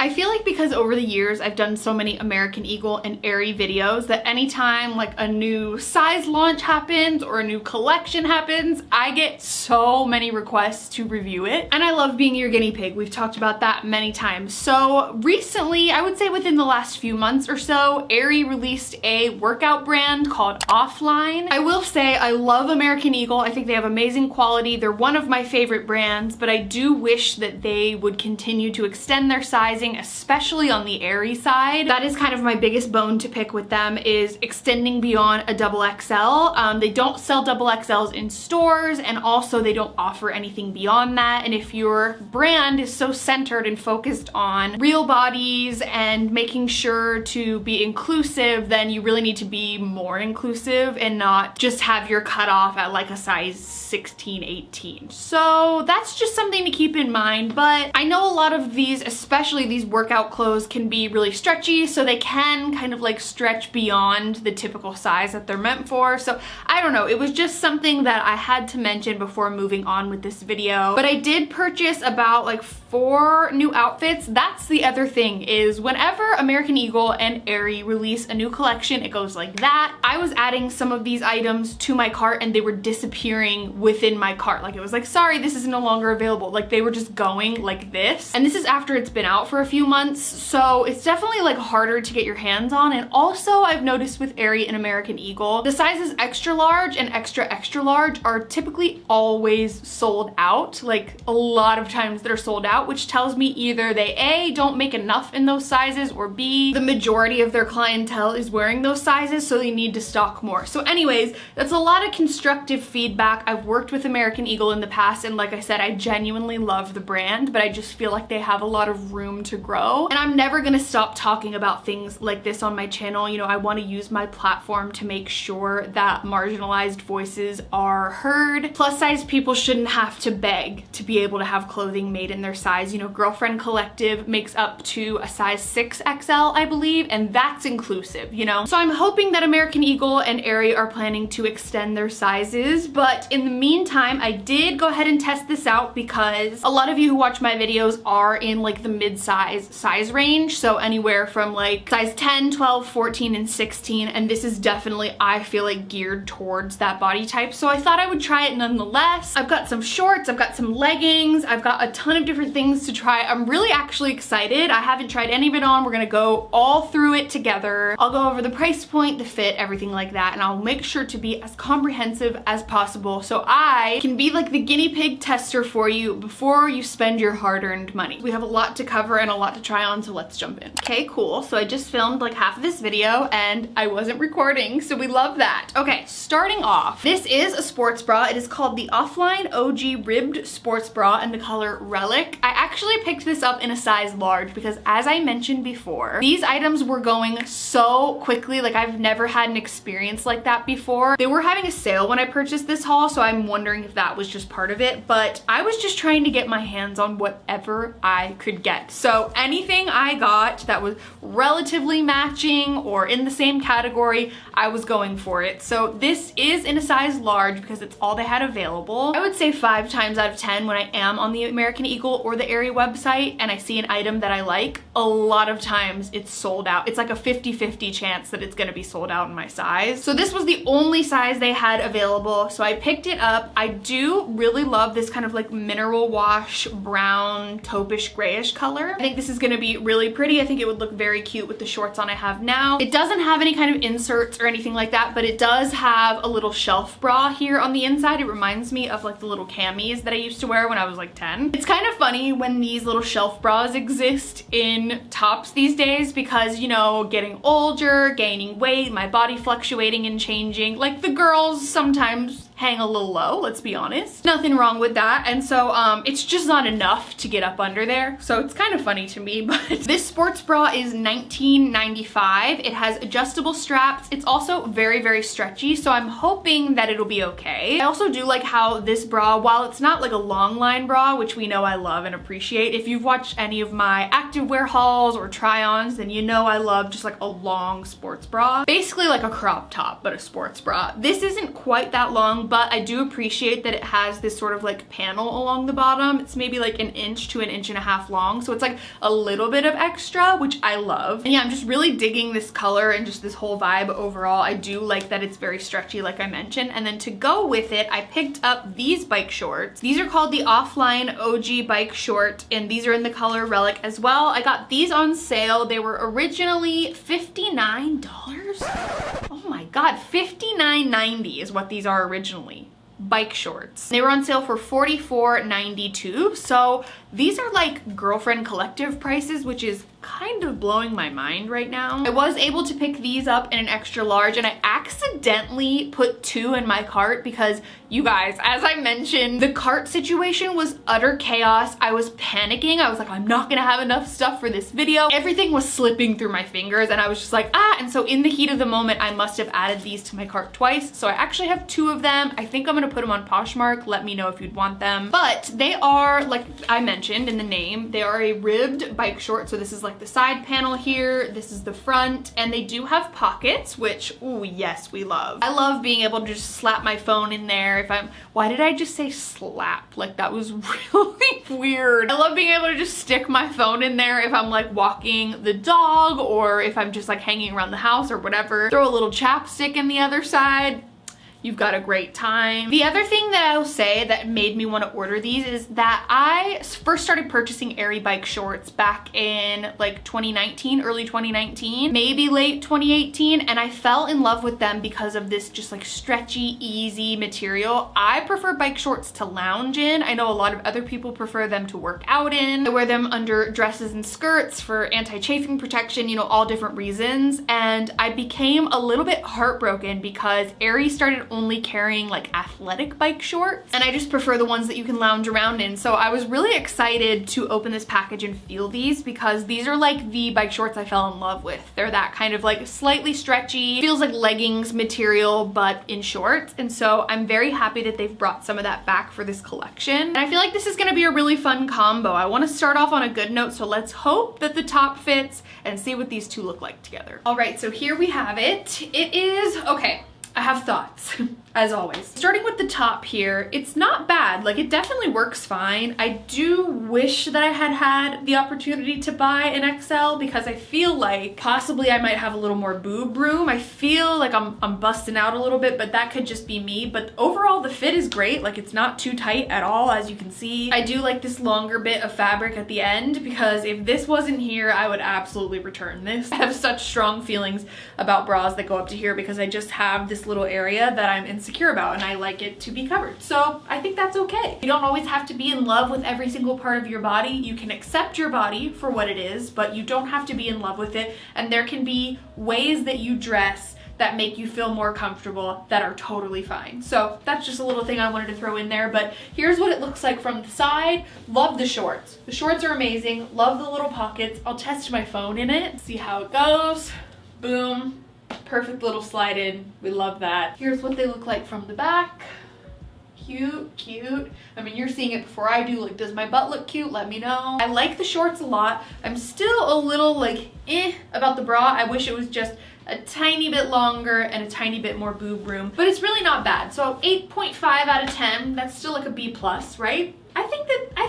I feel like because over the years I've done so many American Eagle and Aerie videos that anytime like a new size launch happens or a new collection happens, I get so many requests to review it. And I love being your guinea pig. We've talked about that many times. So recently, I would say within the last few months or so, Aerie released a workout brand called Offline. I will say I love American Eagle. I think they have amazing quality. They're one of my favorite brands, but I do wish that they would continue to extend their sizing, especially on the Aerie side. That is kind of my biggest bone to pick with them, is extending beyond a double XL. They don't sell double XLs in stores, and also they don't offer anything beyond that. And if your brand is so centered and focused on real bodies and making sure to be inclusive, then you really need to be more inclusive and not just have your cutoff at like a size 16, 18. So that's just something to keep in mind. But I know a lot of these, especially these workout clothes, can be really stretchy, so they can kind of like stretch beyond the typical size that they're meant for. So I don't know, it was just something that I had to mention before moving on with this video. But I did purchase about like 4 new outfits. That's the other thing, is whenever American Eagle and Aerie release a new collection, it goes like that. I was adding some of these items to my cart and they were disappearing within my cart. Like it was like, sorry, this is no longer available. Like they were just going like this. And this is after it's been out for a few months. So it's definitely like harder to get your hands on. And also I've noticed with Aerie and American Eagle, the sizes extra large and extra extra large are typically always sold out. Like a lot of times they're sold out, which tells me either they A, don't make enough in those sizes, or B, the majority of their clientele is wearing those sizes, so they need to stock more. So anyways, that's a lot of constructive feedback. I've worked with American Eagle in the past, and like I said, I genuinely love the brand, but I just feel like they have a lot of room to grow. And I'm never gonna stop talking about things like this on my channel. You know, I want to use my platform to make sure that marginalized voices are heard. Plus size people shouldn't have to beg to be able to have clothing made in their size. You know, Girlfriend Collective makes up to a size 6XL, I believe, and that's inclusive, you know? So I'm hoping that American Eagle and Aerie are planning to extend their sizes, but in the meantime, I did go ahead and test this out because a lot of you who watch my videos are in like the mid-size size range, so anywhere from like size 10, 12, 14, and 16, and this is definitely, I feel like, geared towards that body type, so I thought I would try it nonetheless. I've got some shorts, I've got some leggings, I've got a ton of different things to try. I'm really actually excited. I haven't tried any of it on. We're gonna go all through it together. I'll go over the price point, the fit, everything like that, and I'll make sure to be as comprehensive as possible so I can be like the guinea pig tester for you before you spend your hard-earned money. We have a lot to cover and a lot to try on, so let's jump in. Okay, cool. So I just filmed like half of this video and I wasn't recording, so we love that. Okay, starting off, this is a sports bra. It is called the Offline OG Ribbed Sports Bra in the color Relic. I actually picked this up in a size large because, as I mentioned before, these items were going so quickly. Like I've never had an experience like that before. They were having a sale when I purchased this haul, so I'm wondering if that was just part of it, but I was just trying to get my hands on whatever I could get. So anything I got that was relatively matching or in the same category, I was going for it. So this is in a size large because it's all they had available. I would say 5 times out of 10 when I am on the American Eagle or the Aerie website and I see an item that I like, a lot of times it's sold out. It's like a 50-50 chance that it's gonna be sold out in my size. So this was the only size they had available, so I picked it up. I do really love this kind of like mineral wash brown taupish grayish color. I think this is gonna be really pretty. I think it would look very cute with the shorts on I have now. It doesn't have any kind of inserts or anything like that, but it does have a little shelf bra here on the inside. It reminds me of like the little camis that I used to wear when I was like 10. It's kind of funny when these little shelf bras exist in tops these days because, you know, getting older, gaining weight, my body fluctuating and changing, like the girls sometimes hang a little low, let's be honest. Nothing wrong with that. And so it's just not enough to get up under there. So it's kind of funny to me, but this sports bra is $19.95. It has adjustable straps. It's also very, very stretchy. So I'm hoping that it'll be okay. I also do like how this bra, while it's not like a long line bra, which we know I love and appreciate, if you've watched any of my activewear hauls or try-ons, then you know I love just like a long sports bra. Basically like a crop top, but a sports bra. This isn't quite that long, but I do appreciate that it has this sort of like panel along the bottom. It's maybe like an inch to an inch and a half long, so it's like a little bit of extra, which I love. And yeah, I'm just really digging this color and just this whole vibe overall. I do like that it's very stretchy, like I mentioned. And then to go with it, I picked up these bike shorts. These are called the Offline OG bike short, and these are in the color Relic as well. I got these on sale. They were originally $59. Oh my god, $59.90 is what these are originally. Bike shorts. They were on sale for $44.92. So these are like girlfriend collective prices, which is kind of blowing my mind right now. I was able to pick these up in an extra large, and I accidentally put 2 in my cart because, you guys, as I mentioned, the cart situation was utter chaos. I was panicking. I was like, I'm not gonna have enough stuff for this video. Everything was slipping through my fingers, and I was just like, and so in the heat of the moment, I must have added these to my cart twice. So I actually have 2 of them. I think I'm gonna put them on Poshmark. Let me know if you'd want them. But they are, like I mentioned in the name, they are a ribbed bike short. So this is like the side panel here, this is the front, and they do have pockets, which, ooh, yes, we love. I love being able to just slap my phone in there if I'm, why did I just say slap? Like, that was really weird. I love being able to just stick my phone in there if I'm like walking the dog, or if I'm just like hanging around the house or whatever. Throw a little chapstick in the other side. You've got a great time. The other thing that I'll say that made me want to order these is that I first started purchasing Aerie bike shorts back in like 2019, early 2019, maybe late 2018, and I fell in love with them because of this just like stretchy, easy material. I prefer bike shorts to lounge in. I know a lot of other people prefer them to work out in. I wear them under dresses and skirts for anti-chafing protection, you know, all different reasons. And I became a little bit heartbroken because Aerie started only carrying like athletic bike shorts, and I just prefer the ones that you can lounge around in. So I was really excited to open this package and feel these, because these are like the bike shorts I fell in love with. They're that kind of like slightly stretchy, feels like leggings material, but in shorts. And so I'm very happy that they've brought some of that back for this collection. And I feel like this is gonna be a really fun combo. I wanna start off on a good note, so let's hope that the top fits and see what these two look like together. All right, so here we have it. It is, okay, I have thoughts, as always. Starting with the top here, it's not bad. Like, it definitely works fine. I do wish that I had had the opportunity to buy an XL, because I feel like possibly I might have a little more boob room. I feel like I'm busting out a little bit, but that could just be me. But overall, the fit is great. Like, it's not too tight at all, as you can see. I do like this longer bit of fabric at the end, because if this wasn't here, I would absolutely return this. I have such strong feelings about bras that go up to here, because I just have this little area that I'm insecure about, and I like it to be covered. So I think that's okay. You don't always have to be in love with every single part of your body. You can accept your body for what it is, but you don't have to be in love with it. And there can be ways that you dress that make you feel more comfortable that are totally fine. So that's just a little thing I wanted to throw in there. But here's what it looks like from the side. Love the shorts. The shorts are amazing. Love the little pockets. I'll test my phone in it, see how it goes. Boom. Perfect little slide in. We love that. Here's what they look like from the back. Cute, cute. I mean, you're seeing it before I do. Like, does my butt look cute? Let me know. I like the shorts a lot. I'm still a little like about the bra. I wish it was just a tiny bit longer and a tiny bit more boob room, but it's really not bad. So 8.5 out of 10. That's still like a B+, right? I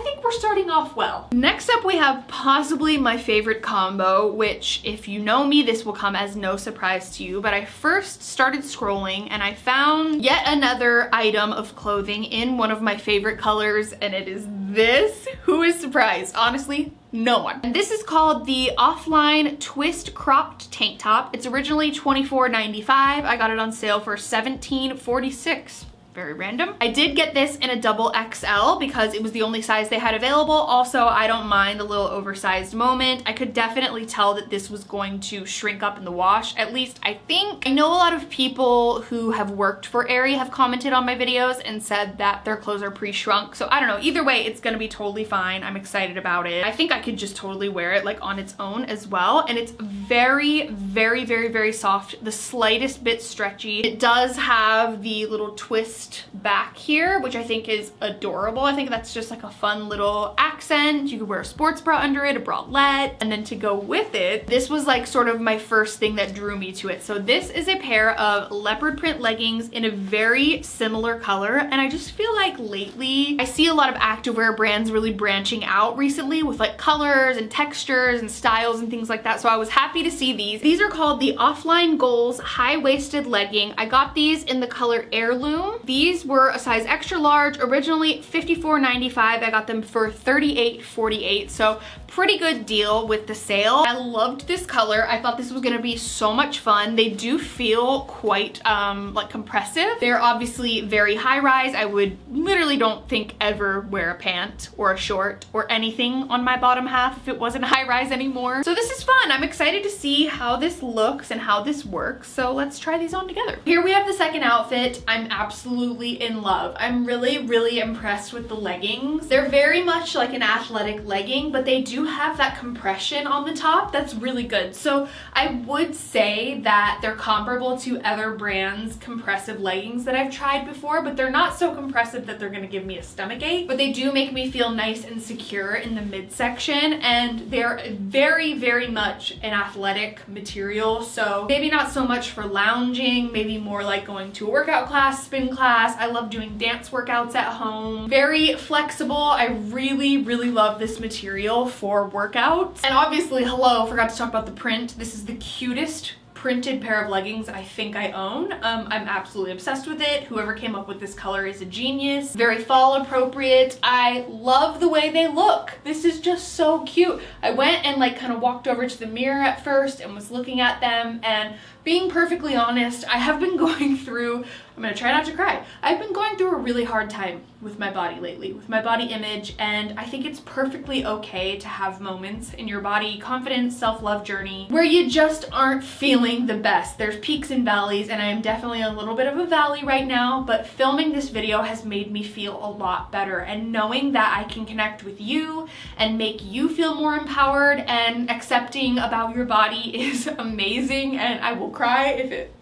think we're starting off well. Next up, we have possibly my favorite combo, which, if you know me, this will come as no surprise to you, but I first started scrolling and I found yet another item of clothing in one of my favorite colors, and it is this. Who is surprised? Honestly, no one. And this is called the Offline Twist Cropped Tank Top. It's originally $24.95. I got it on sale for $17.46. Very random. I did get this in a double XL because it was the only size they had available. Also, I don't mind a little oversized moment. I could definitely tell that this was going to shrink up in the wash. At least I think. I know a lot of people who have worked for Aerie have commented on my videos and said that their clothes are pre-shrunk. So I don't know. Either way, it's gonna be totally fine. I'm excited about it. I think I could just totally wear it like on its own as well. And it's very, very, very, very soft. The slightest bit stretchy. It does have the little twist high-waist back here, which I think is adorable. I think that's just like a fun little accent. You could wear a sports bra under it, a bralette, and then to go with it, this was like sort of my first thing that drew me to it. So this is a pair of leopard print leggings in a very similar color, and I just feel like lately I see a lot of activewear brands really branching out recently with like colors and textures and styles and things like that. So I was happy to see these. These are called the Offline Goals high-waisted legging. I got these in the color Heirloom. These were a size extra large, originally $54.95. I got them for $38.48, so pretty good deal with the sale. I loved this color. I thought this was gonna be so much fun. They do feel quite like compressive. They're obviously very high rise. I would literally don't think ever wear a pant or a short or anything on my bottom half if it wasn't high rise anymore. So this is fun. I'm excited to see how this looks and how this works. So let's try these on together. Here we have the second outfit. I'm absolutely in love. I'm really impressed with the leggings. They're very much like an athletic legging, but they do have that compression on the top that's really good. So I would say that they're comparable to other brands' compressive leggings that I've tried before, but they're not so compressive that they're gonna give me a stomachache, but they do make me feel nice and secure in the midsection, and they're very much an athletic material. So maybe not so much for lounging, maybe more like going to a workout class, spin class. I love doing dance workouts at home. Very flexible. I really love this material for workouts. And obviously, hello, forgot to talk about the print. This is the cutest printed pair of leggings I think I own. I'm absolutely obsessed with it. Whoever came up with this color is a genius. Very fall appropriate. I love the way they look. This is just so cute. I went and like kind of walked over to the mirror at first and was looking at them, and being perfectly honest, I have been going through, I'm gonna try not to cry. I've been going through a really hard time with my body lately, with my body image, and I think it's perfectly okay to have moments in your body confidence, self-love journey where you just aren't feeling the best. There's peaks and valleys, and I am definitely a little bit of a valley right now, but filming this video has made me feel a lot better, and knowing that I can connect with you and make you feel more empowered and accepting about your body is amazing, and I will cry if it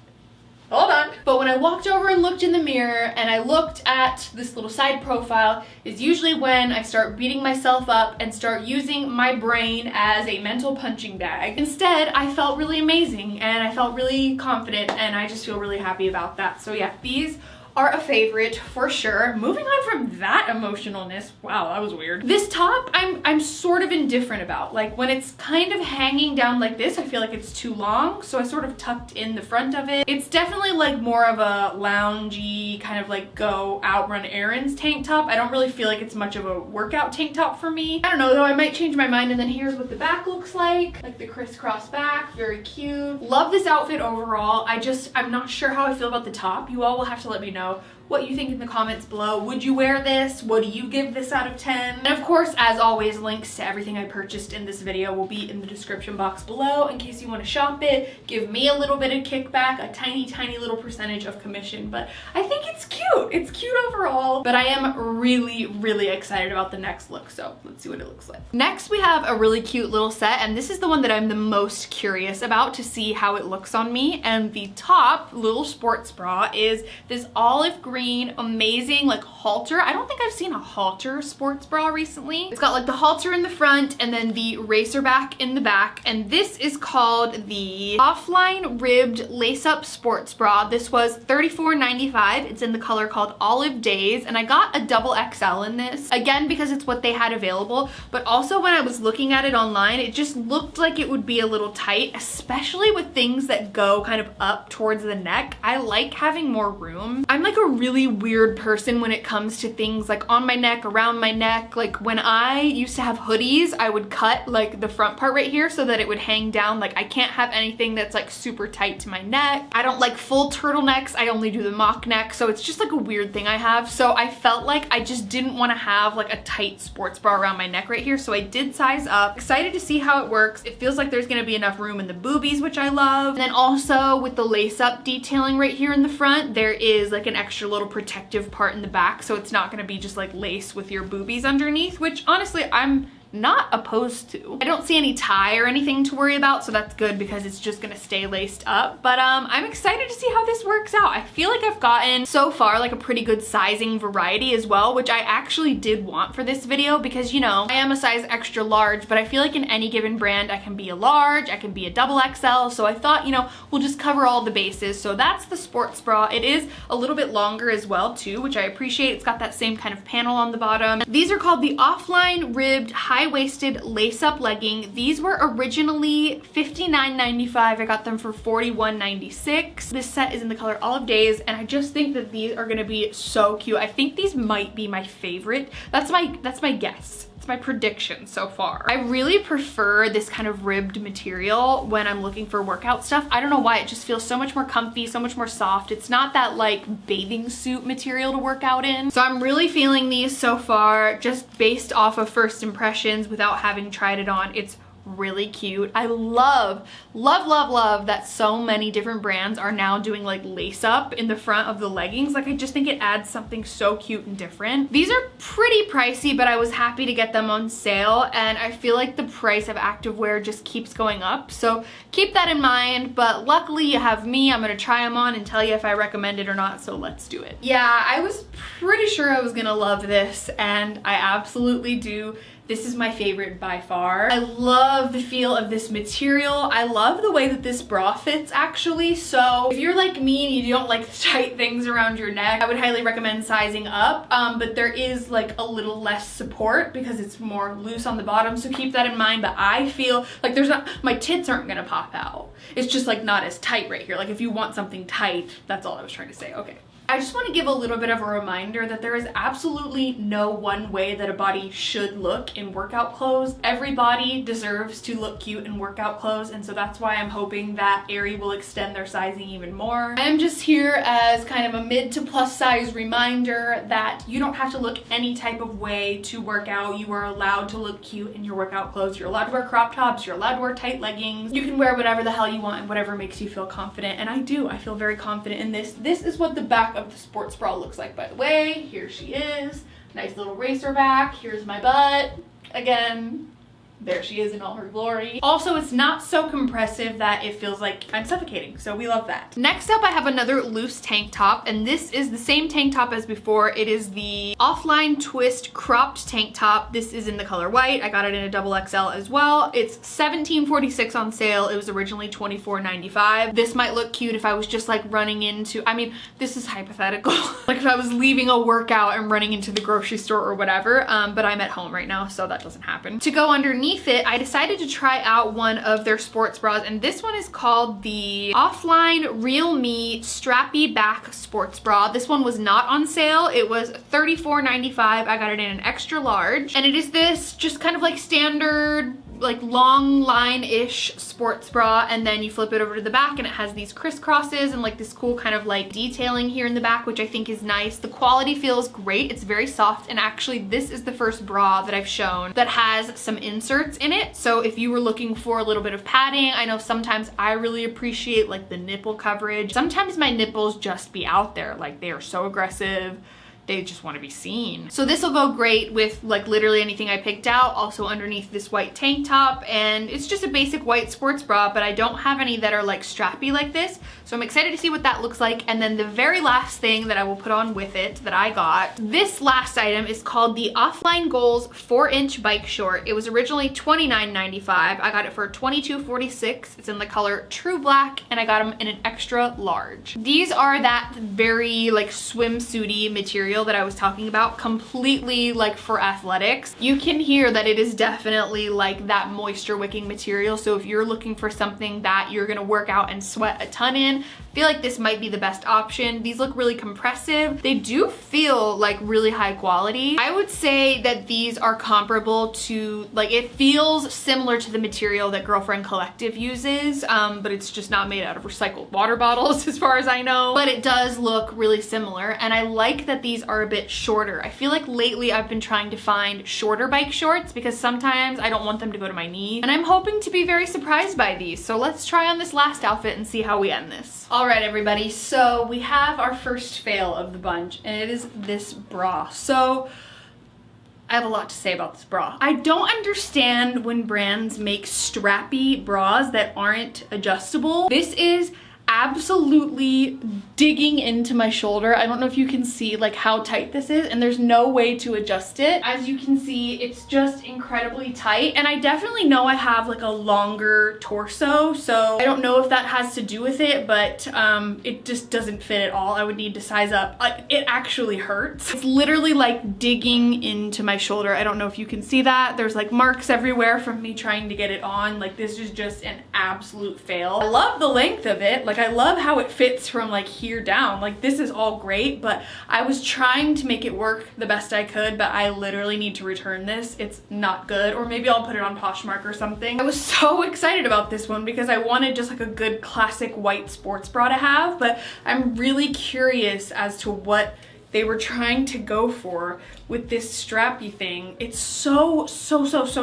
hold on. But when I walked over and looked in the mirror and I looked at this little side profile is usually when I start beating myself up and start using my brain as a mental punching bag. Instead, I felt really amazing and I felt really confident, and I just feel really happy about that. So yeah, these are a favorite for sure. Moving on from that emotionalness, wow, that was weird. This top, I'm sort of indifferent about. Like when it's kind of hanging down like this, I feel like it's too long, so I sort of tucked in the front of it. It's definitely like more of a loungy, kind of like go out run errands tank top. I don't really feel like it's much of a workout tank top for me. I don't know though, I might change my mind. And then here's what the back looks like the crisscross back, very cute. Love this outfit overall. I'm not sure how I feel about the top. You all will have to let me know what you think in the comments below. Would you wear this? What do you give this out of 10? And of course, as always, links to everything I purchased in this video will be in the description box below in case you want to shop it. Give me a little bit of kickback, a tiny little percentage of commission, but I think it's cute. It's cute overall, but I am really excited about the next look, so let's see what it looks like. Next, we have a really cute little set, and this is the one that I'm the most curious about to see how it looks on me. And the top little sports bra is this olive green amazing like halter. I don't think I've seen a halter sports bra recently. It's got like the halter in the front and then the racer back in the back, and this is called the Offline Ribbed Lace-Up Sports Bra. This was $34.95. It's in the color called Olive Daze, and I got a double XL in this, again because it's what they had available, but also when I was looking at it online, it just looked like it would be a little tight, especially with things that go kind of up towards the neck. I like having more room. I'm like a really weird person when it comes to things like on my neck, around my neck. Like when I used to have hoodies, I would cut like the front part right here so that it would hang down. Like I can't have anything that's like super tight to my neck. I don't like full turtlenecks. I only do the mock neck. So it's just like a weird thing I have. So I felt like I just didn't want to have like a tight sports bra around my neck right here. So I did size up. Excited to see how it works. It feels like there's going to be enough room in the boobies, which I love. And then also with the lace up detailing right here in the front, there is like an extra little protective part in the back, so it's not going to be just like lace with your boobies underneath, which honestly I'm not opposed to. I don't see any tie or anything to worry about, so that's good because it's just gonna stay laced up. But I'm excited to see how this works out. I feel like I've gotten so far like a pretty good sizing variety as well, which I actually did want for this video because, you know, I am a size extra large, but I feel like in any given brand I can be a large, I can be a double XL, so I thought, you know, we'll just cover all the bases. So that's the sports bra. It is a little bit longer as well too, which I appreciate. It's got that same kind of panel on the bottom. These are called the Offline Ribbed High-Waisted Lace-Up Legging. These were originally $59.95. I got them for $41.96. This set is in the color Olive Daze, and I just think that these are gonna be so cute. I think these might be my favorite. That's my guess. It's my prediction so far. I really prefer this kind of ribbed material when I'm looking for workout stuff. I don't know why, it just feels so much more comfy, so much more soft. It's not that like bathing suit material to work out in. So I'm really feeling these so far, just based off of first impressions without having tried it on. It's really cute. I love that so many different brands are now doing like lace up in the front of the leggings. Like, I just think it adds something so cute and different. These are pretty pricey, but I was happy to get them on sale, and I feel like the price of activewear just keeps going up, so keep that in mind. But luckily you have me. I'm gonna try them on and tell you if I recommend it or not, so let's do it. Yeah, I was pretty sure I was gonna love this, and I absolutely do. This is my favorite by far. I love the feel of this material. I love the way that this bra fits actually. So if you're like me and you don't like the tight things around your neck, I would highly recommend sizing up. But there is like a little less support because it's more loose on the bottom. So keep that in mind. But I feel like my tits aren't gonna pop out. It's just like not as tight right here. Like if you want something tight, that's all I was trying to say. Okay. I just want to give a little bit of a reminder that there is absolutely no one way that a body should look in workout clothes. Every body deserves to look cute in workout clothes, and so that's why I'm hoping that Aerie will extend their sizing even more. I am just here as kind of a mid to plus size reminder that you don't have to look any type of way to work out. You are allowed to look cute in your workout clothes. You're allowed to wear crop tops, you're allowed to wear tight leggings. You can wear whatever the hell you want and whatever makes you feel confident, and I feel very confident in this. This is what the back of the sports bra looks like, by the way. Here she is. Nice little racer back. Here's my butt. Again, there she is in all her glory. Also, it's not so compressive that it feels like I'm suffocating, so we love that. Next up, I have another loose tank top, and this is the same tank top as before. It is the Offline Twist cropped tank top. This is in the color white. I got it in a double XL as well. It's $17.46 on sale. It was originally $24.95. This might look cute if I was just like running into, I mean, this is hypothetical. Like if I was leaving a workout and running into the grocery store or whatever, but I'm at home right now, so that doesn't happen. To go underneath it, I decided to try out one of their sports bras, and this one is called the Offline Real Me Strappy Back Sports Bra. This one was not on sale. It was $34.95. I got it in an extra large, and it is this just kind of like standard like long line-ish sports bra, and then you flip it over to the back and it has these crisscrosses and like this cool kind of like detailing here in the back, which I think is nice. The quality feels great. It's very soft, and actually this is the first bra that I've shown that has some inserts in it. So if you were looking for a little bit of padding, I know sometimes I really appreciate like the nipple coverage. Sometimes my nipples just be out there, like they are so aggressive. They just want to be seen. So this will go great with like literally anything I picked out. Also underneath this white tank top, and it's just a basic white sports bra, but I don't have any that are like strappy like this. So I'm excited to see what that looks like. And then the very last thing that I will put on with it that I got, this last item is called the Offline Goals 4-inch bike short. It was originally $29.95. I got it for $22.46. It's in the color True Black, and I got them in an extra large. These are that very like swimsuity material that I was talking about, completely like for athletics. You can hear that it is definitely like that moisture wicking material. So if you're looking for something that you're gonna work out and sweat a ton in, I feel like this might be the best option. These look really compressive. They do feel like really high quality. I would say that these are comparable to, like, it feels similar to the material that Girlfriend Collective uses, but it's just not made out of recycled water bottles as far as I know. But it does look really similar, and I like that these are a bit shorter. I feel like lately I've been trying to find shorter bike shorts because sometimes I don't want them to go to my knee, and I'm hoping to be very surprised by these. So let's try on this last outfit and see how we end this. All right, everybody, so we have our first fail of the bunch, and it is this bra. So I have a lot to say about this bra. I don't understand when brands make strappy bras that aren't adjustable. This is absolutely digging into my shoulder. I don't know if you can see like how tight this is, and there's no way to adjust it. As you can see, it's just incredibly tight, and I definitely know I have like a longer torso, so I don't know if that has to do with it, but it just doesn't fit at all. I would need to size up. It actually hurts. It's literally like digging into my shoulder. I don't know if you can see that. There's like marks everywhere from me trying to get it on. Like, this is just an absolute fail. I love the length of it. Like, I love how it fits from like here down. Like, this is all great, but I was trying to make it work the best I could, but I literally need to return this. It's not good, or maybe I'll put it on Poshmark or something. I was so excited about this one because I wanted just like a good classic white sports bra to have, but I'm really curious as to what they were trying to go for with this strappy thing. It's so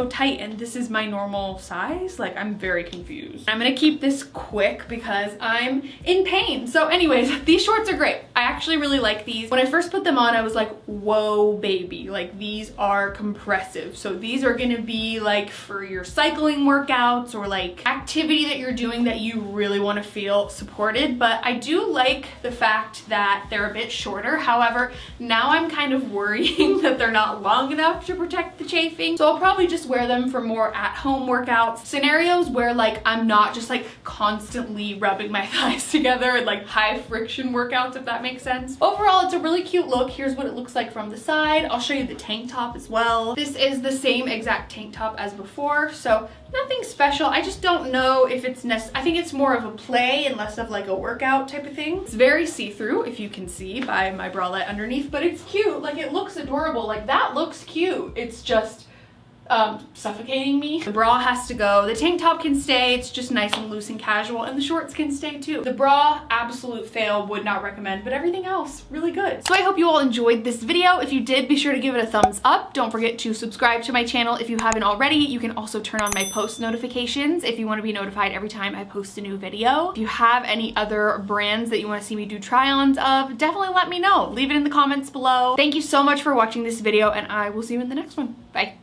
tight, and this is my normal size. Like, I'm very confused. I'm gonna keep this quick because I'm in pain. So anyways, these shorts are great. I actually really like these. When I first put them on, I was like, whoa baby, like these are compressive. So these are gonna be like for your cycling workouts or like activity that you're doing that you really wanna feel supported. But I do like the fact that they're a bit shorter. However, now I'm kind of worrying that they're not long enough to protect the chafing. So I'll probably just wear them for more at-home workouts, scenarios where like I'm not just like constantly rubbing my thighs together and like high friction workouts, if that makes sense. Overall, it's a really cute look. Here's what it looks like from the side. I'll show you the tank top as well. This is the same exact tank top as before, so nothing special. I just don't know if it's I think it's more of a play and less of like a workout type of thing. It's very see-through, if you can see by my bralette underneath, but it's cute. Like, it looks adorable. Like, that looks cute. It's just suffocating me. The bra has to go. The tank top can stay. It's just nice and loose and casual, and the shorts can stay too. The bra, absolute fail, would not recommend, but everything else, really good. So I hope you all enjoyed this video. If you did, be sure to give it a thumbs up. Don't forget to subscribe to my channel if you haven't already. You can also turn on my post notifications if you want to be notified every time I post a new video. If you have any other brands that you want to see me do try-ons of, definitely let me know. Leave it in the comments below. Thank you so much for watching this video, and I will see you in the next one. Bye.